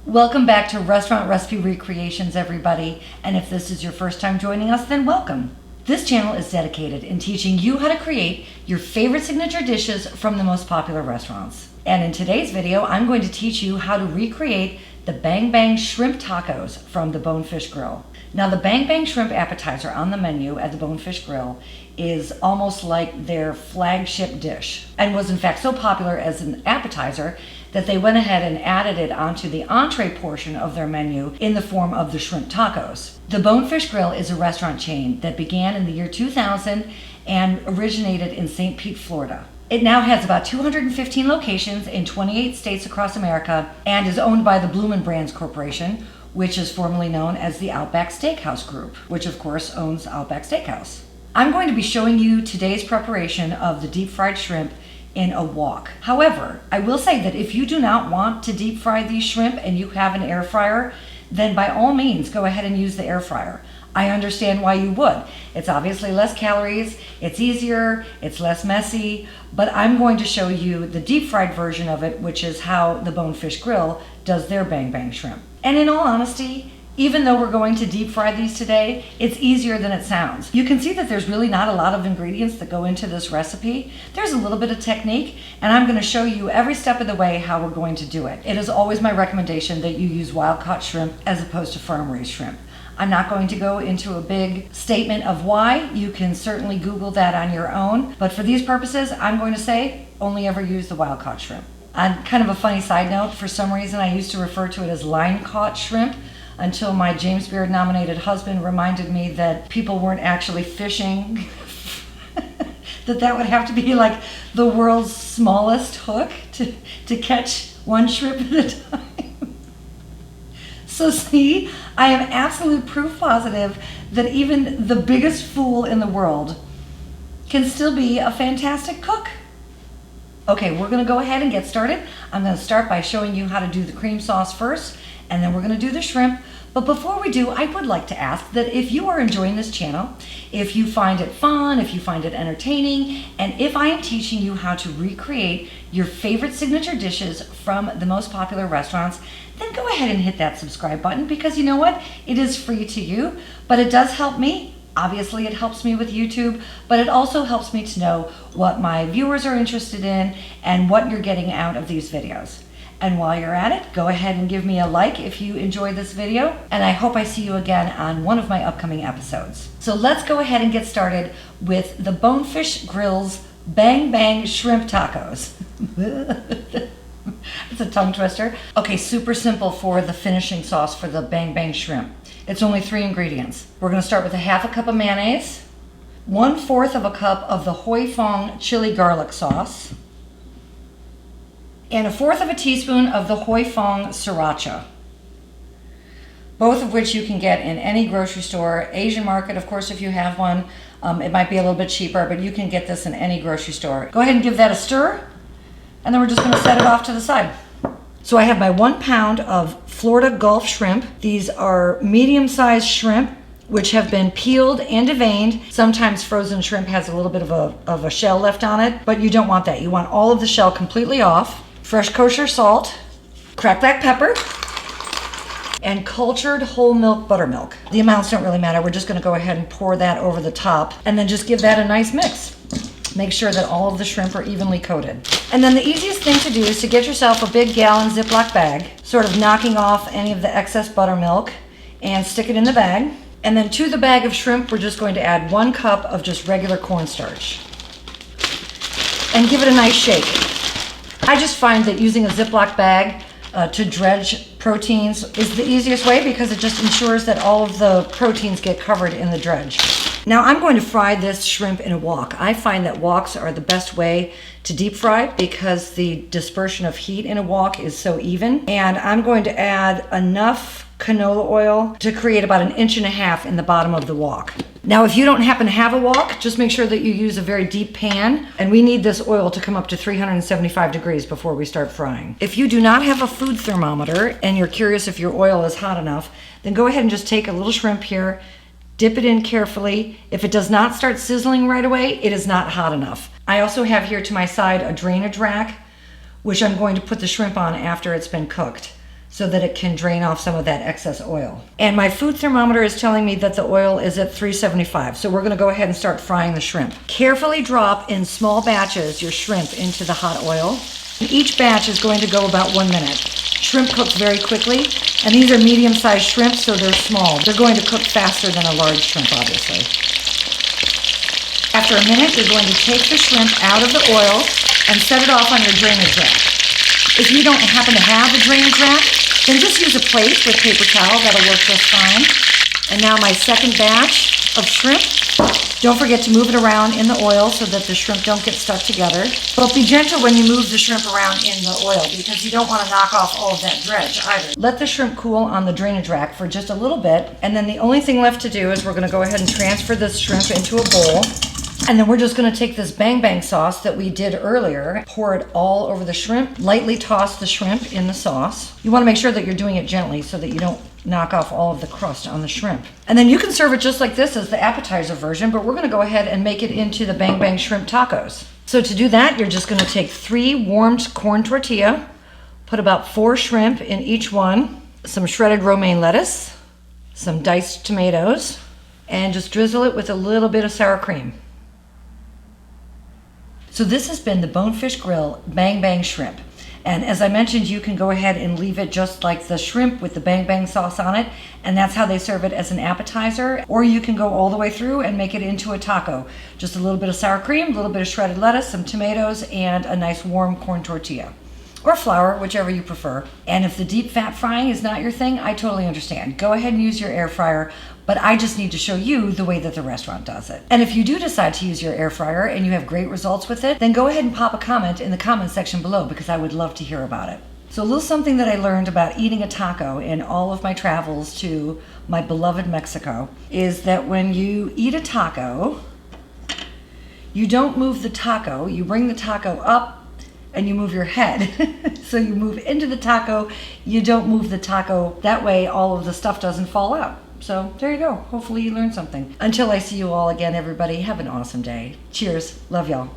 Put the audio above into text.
Welcome back to Restaurant Recipe Recreations, everybody. And if this is your first time joining us, then welcome. This channel is dedicated in teaching you how to create your favorite signature dishes from the most popular restaurants. And in today's video, I'm going to teach you how to recreate the Bang Bang Shrimp Tacos from the Bonefish Grill. Now, the Bang Bang Shrimp appetizer on the menu at the Bonefish Grill is almost like their flagship dish, and was in fact so popular as an appetizer that they went ahead and added it onto the entree portion of their menu in the form of the shrimp tacos. The Bonefish Grill is a restaurant chain that began in the year 2000 and originated in St. Pete, Florida. It now has about 215 locations in 28 states across America and is owned by the Bloomin' Brands Corporation, which is formerly known as the Outback Steakhouse Group, which of course owns Outback Steakhouse. I'm going to be showing you today's preparation of the deep fried shrimp in a wok. However, I will say that if you do not want to deep fry these shrimp and you have an air fryer, then by all means go ahead and use the air fryer. I understand why you would. It's obviously less calories, it's easier, it's less messy, but I'm going to show you the deep fried version of it, which is how the Bonefish Grill does their Bang Bang shrimp. And in all honesty, even though we're going to deep fry these today, it's easier than it sounds. You can see that there's really not a lot of ingredients that go into this recipe. There's a little bit of technique, and I'm going to show you every step of the way how we're going to do it. It is always my recommendation that you use wild-caught shrimp as opposed to farm-raised shrimp. I'm not going to go into a big statement of why. You can certainly Google that on your own, but for these purposes, I'm going to say only ever use the wild-caught shrimp. On kind of a funny side note, for some reason I used to refer to it as line-caught shrimp, until my James Beard nominated husband reminded me that people weren't actually fishing, that would have to be like the world's smallest hook to catch one shrimp at a time. So see, I am absolute proof positive that even the biggest fool in the world can still be a fantastic cook. Okay, we're gonna go ahead and get started. I'm gonna start by showing you how to do the cream sauce first, and then we're gonna do the shrimp. But before we do, I would like to ask that if you are enjoying this channel, if you find it fun, if you find it entertaining, and if I am teaching you how to recreate your favorite signature dishes from the most popular restaurants, then go ahead and hit that subscribe button, because you know what? It is free to you, but it does help me. Obviously, it helps me with YouTube, but it also helps me to know what my viewers are interested in and what you're getting out of these videos. And while you're at it, go ahead and give me a like if you enjoyed this video, and I hope I see you again on one of my upcoming episodes. So let's go ahead and get started with the Bonefish Grill's Bang Bang Shrimp Tacos. It's a tongue twister. Okay, super simple for the finishing sauce for the Bang Bang Shrimp. It's only 3 ingredients. We're gonna start with a half a cup of mayonnaise, 1/4 of a cup of the Hoi Fong chili garlic sauce, and 1/4 of a teaspoon of the Hoi Fong sriracha, both of which you can get in any grocery store. Asian market, of course, if you have one. It might be a little bit cheaper, but you can get this in any grocery store. Go ahead and give that a stir, and then we're just gonna set it off to the side. So I have my 1 pound of Florida Gulf shrimp. These are medium-sized shrimp, which have been peeled and deveined. Sometimes frozen shrimp has a little bit of a shell left on it, but you don't want that. You want all of the shell completely off. Fresh kosher salt, cracked black pepper, and cultured whole milk buttermilk. The amounts don't really matter. We're just gonna go ahead and pour that over the top, and then just give that a nice mix. Make sure that all of the shrimp are evenly coated. And then the easiest thing to do is to get yourself a big gallon Ziploc bag, sort of knocking off any of the excess buttermilk, and stick it in the bag. And then to the bag of shrimp, we're just going to add 1 cup of just regular cornstarch. And give it a nice shake. I just find that using a Ziploc bag to dredge proteins is the easiest way, because it just ensures that all of the proteins get covered in the dredge. Now I'm going to fry this shrimp in a wok. I find that woks are the best way to deep fry because the dispersion of heat in a wok is so even. And I'm going to add enough canola oil to create about 1.5 inches in the bottom of the wok. Now, if you don't happen to have a wok, just make sure that you use a very deep pan, and we need this oil to come up to 375 degrees before we start frying. If you do not have a food thermometer and you're curious if your oil is hot enough, then go ahead and just take a little shrimp here, dip it in carefully. If it does not start sizzling right away, it is not hot enough. I also have here to my side a drainage rack, which I'm going to put the shrimp on after it's been cooked. so that it can drain off some of that excess oil. And my food thermometer is telling me that the oil is at 375. So we're gonna go ahead and start frying the shrimp. Carefully drop in small batches your shrimp into the hot oil. Each batch is going to go about 1 minute. Shrimp cooks very quickly, and these are medium-sized shrimp, so they're small. They're going to cook faster than a large shrimp, obviously. After a minute, you're going to take the shrimp out of the oil and set it off on your drainage rack. If you don't happen to have a drainage rack, then just use a plate with paper towel. That'll work just fine. And now my second batch of shrimp. Don't forget to move it around in the oil so that the shrimp don't get stuck together. But be gentle when you move the shrimp around in the oil because you don't want to knock off all of that dredge either. Let the shrimp cool on the drainage rack for just a little bit. And then the only thing left to do is we're going to go ahead and transfer this shrimp into a bowl. And then we're just going to take this bang bang sauce that we did earlier, pour it all over the shrimp, lightly toss the shrimp in the sauce. You want to make sure that you're doing it gently so that you don't knock off all of the crust on the shrimp. And then you can serve it just like this as the appetizer version, but we're going to go ahead and make it into the bang bang shrimp tacos. So to do that, you're just going to take 3 warmed corn tortilla, put about 4 shrimp in each one, some shredded romaine lettuce, some diced tomatoes, and just drizzle it with a little bit of sour cream. So this has been the Bonefish Grill Bang Bang Shrimp. And as I mentioned, you can go ahead and leave it just like the shrimp with the bang bang sauce on it. And that's how they serve it as an appetizer. Or you can go all the way through and make it into a taco. Just a little bit of sour cream, a little bit of shredded lettuce, some tomatoes, and a nice warm corn tortilla. Or flour, whichever you prefer. And if the deep fat frying is not your thing, I totally understand. Go ahead and use your air fryer, but I just need to show you the way that the restaurant does it. And if you do decide to use your air fryer and you have great results with it, then go ahead and pop a comment in the comment section below because I would love to hear about it. So a little something that I learned about eating a taco in all of my travels to my beloved Mexico is that when you eat a taco, you don't move the taco, you bring the taco up and you move your head. So you move into the taco, you don't move the taco. That way all of the stuff doesn't fall out. So there you go. Hopefully you learned something. Until I see you all again, everybody, have an awesome day. Cheers. Love y'all.